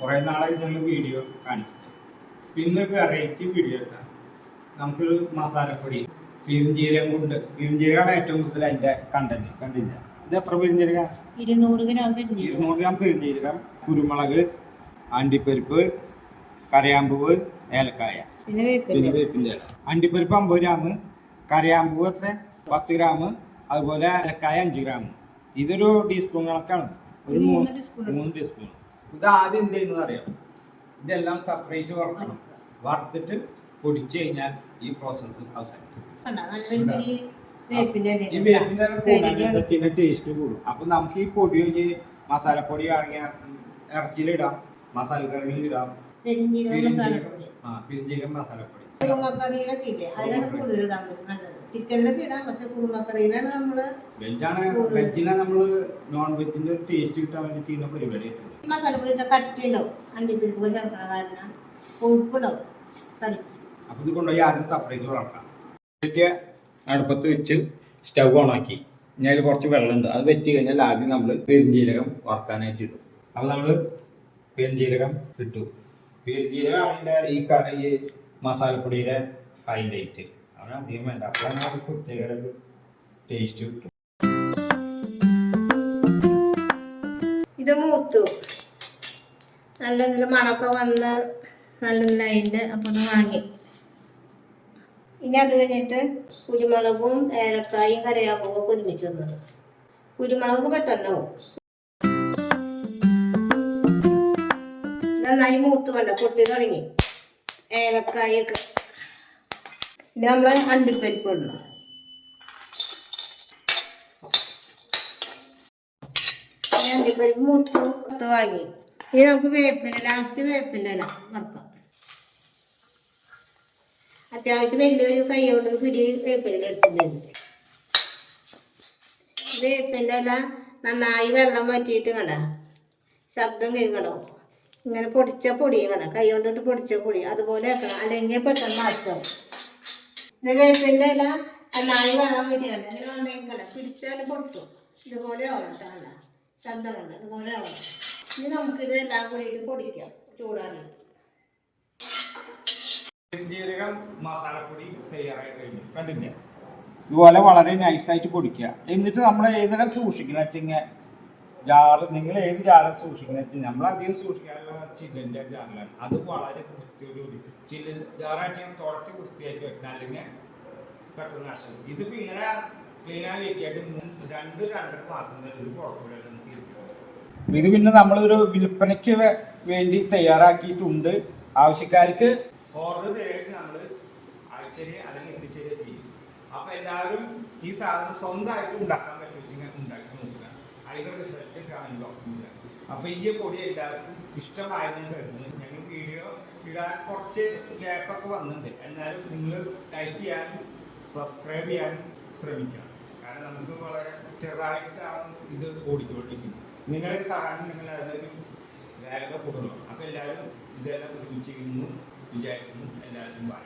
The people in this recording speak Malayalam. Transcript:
കുറേ നാളായി ഞങ്ങൾ വീഡിയോ കാണിച്ചിട്ട്. പിന്നെ വെറൈറ്റി വീഡിയോ ഇട്ടാണ്. നമുക്കൊരു മസാലപ്പൊടി പെരുംജീരകം കൊണ്ട്, പെരുംജീരകമാണ് ഏറ്റവും കൂടുതൽ അതിൻ്റെ കണ്ടന്റ്. കണ്ടില്ല? ഇത് എത്ര പെരുംജീരകം? 200 ഗ്രാം പെരുംജീരകം, കുരുമുളക്, അണ്ടിപ്പരിപ്പ്, കരയാമ്പൂവ്, ഏലക്കായ, പിന്നെ വേപ്പിൻ്റെ ഇല. അണ്ടിപ്പരിപ്പ് 50 ഗ്രാം, കരയാമ്പൂവ് എത്ര 10 ഗ്രാം, അതുപോലെ ഏലക്കായ 5 ഗ്രാം. ഇതൊരു ടീസ്പൂൺ കണക്കാണ്, ഒരു 3 ടീസ്പൂൺ. ഇത് ആദ്യം എന്ത് ചെയ്യുന്നത് അറിയാം? ഇതെല്ലാം സെപ്പറേറ്റ് വറുക്കണം. വറുത്തിട്ട് പൊടിച്ചു കഴിഞ്ഞാൽ ഈ പ്രോസസ്സ് അവസാനിക്കും. ഈ വേപ്പിന്റെ ടേസ്റ്റ് കൂടും. അപ്പൊ നമുക്ക് ഈ പൊടി മസാലപ്പൊടി ആണെങ്കിൽ ഇറച്ചിയിലിടാം, മസാലക്കറിയിൽ ഇടാം, പെരുംജീരകം മസാലപ്പൊടി. കുറുമക്കറിയിലൊക്കെ ഇല്ലേ, അതിലാണ് കൂടുതൽ ഇടാൻ പറ്റും. ചിക്കനിലൊക്കെ ഇടാം, പക്ഷെ കുറുമക്കറിയിലാണ് നമ്മള് വെജിനെ നമ്മള് നോൺ വെജിന്റെ ടേസ്റ്റ് കിട്ടാൻ വേണ്ടി ചെയ്യുന്ന പരിപാടി. മസാലപ്പൊടി കട്ടിയല്ലോ, അണ്ടിപ്പരിപ്പ് ചേർക്കണ കാരണം കൊഴുപ്പുണ്ടാവും കറി. അപ്പൊ ഇത് കൊണ്ടുപോയി ആദ്യം സെപ്പറേറ്റ് വളർത്താം. അടുപ്പത്ത് വെച്ച് സ്റ്റൗ ഓണാക്കി. ഇനി അതിൽ കുറച്ച് വെള്ളമുണ്ട്, അത് വെറ്റി കഴിഞ്ഞാൽ ആദ്യം നമ്മൾ പെരുംജീരകം വറുക്കാനായിട്ട് ഇടും. അപ്പോൾ നമ്മൾ പെരുംജീരകം ഇട്ടു. പെരുംജീരകം അതിൻ്റെ ഈ മസാലപ്പൊടിയുടെ ഹൈലൈറ്റ്. അങ്ങനെ അധികം വേണ്ട, അപ്പോഴാണ് അത് പ്രത്യേക ടേസ്റ്റ് കിട്ടും. ഇത് മൂത്തു നല്ല മണമൊക്കെ വന്ന് നല്ല അപ്പൊ ഒന്ന് വാങ്ങി. ഇനി അത് കഴിഞ്ഞിട്ട് കുരുമുളകും ഏലക്കായും കരയാമ്പൂവും ഒരുമിച്ച് വന്നത്. കുരുമുളക് പെട്ടെന്നാവും. നന്നായി മൂത്ത് കണ്ട പൊട്ടി തുടങ്ങി ഏലക്കായൊക്കെ. ഇനി നമ്മൾ അണ്ടിപ്പരിപ്പ് ഇടണം. അണ്ടിപ്പരിപ്പ് മൂത്ത് വാങ്ങി. ഇനി നമുക്ക് വേപ്പില, ലാസ്റ്റ് വേപ്പിൻ്റെ ഇല വറുക്കാം. അത്യാവശ്യം വലിയൊരു കൈ കൊണ്ട് പിരി വേപ്പില എടുത്തിട്ടുണ്ട്. വേപ്പിൻ്റെ ഇല നന്നായി വെള്ളം വറ്റിയിട്ട് കണ്ട ശബ്ദം കേൾക്കണോ? ഇങ്ങനെ പൊടിച്ച പൊടി കണ്ട, കൈ കൊണ്ടിട്ട് പൊടിച്ച പൊടി അതുപോലെ വെക്കണം, അല്ലെങ്കിൽ പെട്ടെന്ന് നാശം. വേപ്പിൻ്റെ ഇല നന്നായി വെള്ളം വറ്റിക്കണ്ട, കണ്ട പിടിച്ചാലും പൊട്ടു. ഇതുപോലെ ആവണം കണ്ട, ശബ്ദം കണ്ട ഇതുപോലെ ആവണം. ഇനി നമുക്കിത് എല്ലാം കൂടിയിട്ട് പൊടിക്കാം ചൂടാറിയിട്ട്. പെരുംജീരകം മസാലപ്പൊടി തയ്യാറായി കഴിഞ്ഞു. കണ്ടില്ല? ഇതുപോലെ വളരെ നൈസായിട്ട് പൊടിക്കുക. എന്നിട്ട് നമ്മൾ ഏതിനെ സൂക്ഷിക്കുന്ന വെച്ചെങ്കിൽ ജാറ്, നിങ്ങൾ ഏത് ജാറ് സൂക്ഷിക്കുന്ന വെച്ചാൽ നമ്മൾ അധികം സൂക്ഷിക്കാനുള്ള ചില്ലിൻ്റെ ജാറിലാണ്. അത് വളരെ വൃത്തിയോടുകൂടി ചില്ലിൽ ജാറാച്ചാൽ തുടച്ച് വൃത്തിയാക്കി വെക്കണം, അല്ലെങ്കിൽ പെട്ടെന്ന് നഷ്ടം. ഇതിപ്പോൾ ഇങ്ങനെ ക്ലീനായി വെക്കാതെ 2-2.5 മാസം വരെ ഒരു കുഴപ്പമില്ല. ഇത് പിന്നെ നമ്മളൊരു വിൽപ്പനയ്ക്ക് വേണ്ടി തയ്യാറാക്കിയിട്ടുണ്ട്. ആവശ്യക്കാർക്ക് ഓർഡർ തരുക നമ്മൾ അയച്ചേരി അല്ലെങ്കിൽ എത്തിച്ചേരി ചെയ്യും. അപ്പോൾ എല്ലാവരും ഈ സാധനം സ്വന്തമായിട്ട് ഉണ്ടാക്കാൻ പറ്റുമെങ്കിൽ ഉണ്ടാക്കി നോക്കുക. അതിൻ്റെ റിസൾട്ട് കമൻറ്റ് ബോക്സിൽ. അപ്പോൾ ഈ പൊടി എല്ലാവർക്കും ഇഷ്ടമായതെന്ന് കരുതുന്നു. ഞങ്ങൾ വീഡിയോ ഇടാൻ കുറച്ച് ഗ്യാപ്പൊക്കെ വന്നിട്ടുണ്ട്. എന്നാലും നിങ്ങൾ ലൈക്ക് ചെയ്യാനും സബ്സ്ക്രൈബ് ചെയ്യാനും ശ്രമിക്കണം. കാരണം നമുക്ക് വളരെ ചെറുതായിട്ടാണ് ഇത് ഓടിക്കൊണ്ടിരിക്കുന്നത്. നിങ്ങളുടെ സഹായം നിങ്ങൾ അതിനൊരു വേഗത കൂടുന്നു. അപ്പോൾ എല്ലാവരും ഇതെല്ലാം ഒരുമിച്ച് ചെയ്യുന്നു വിചാരിക്കുന്നു. എല്ലാവർക്കും ബൈ.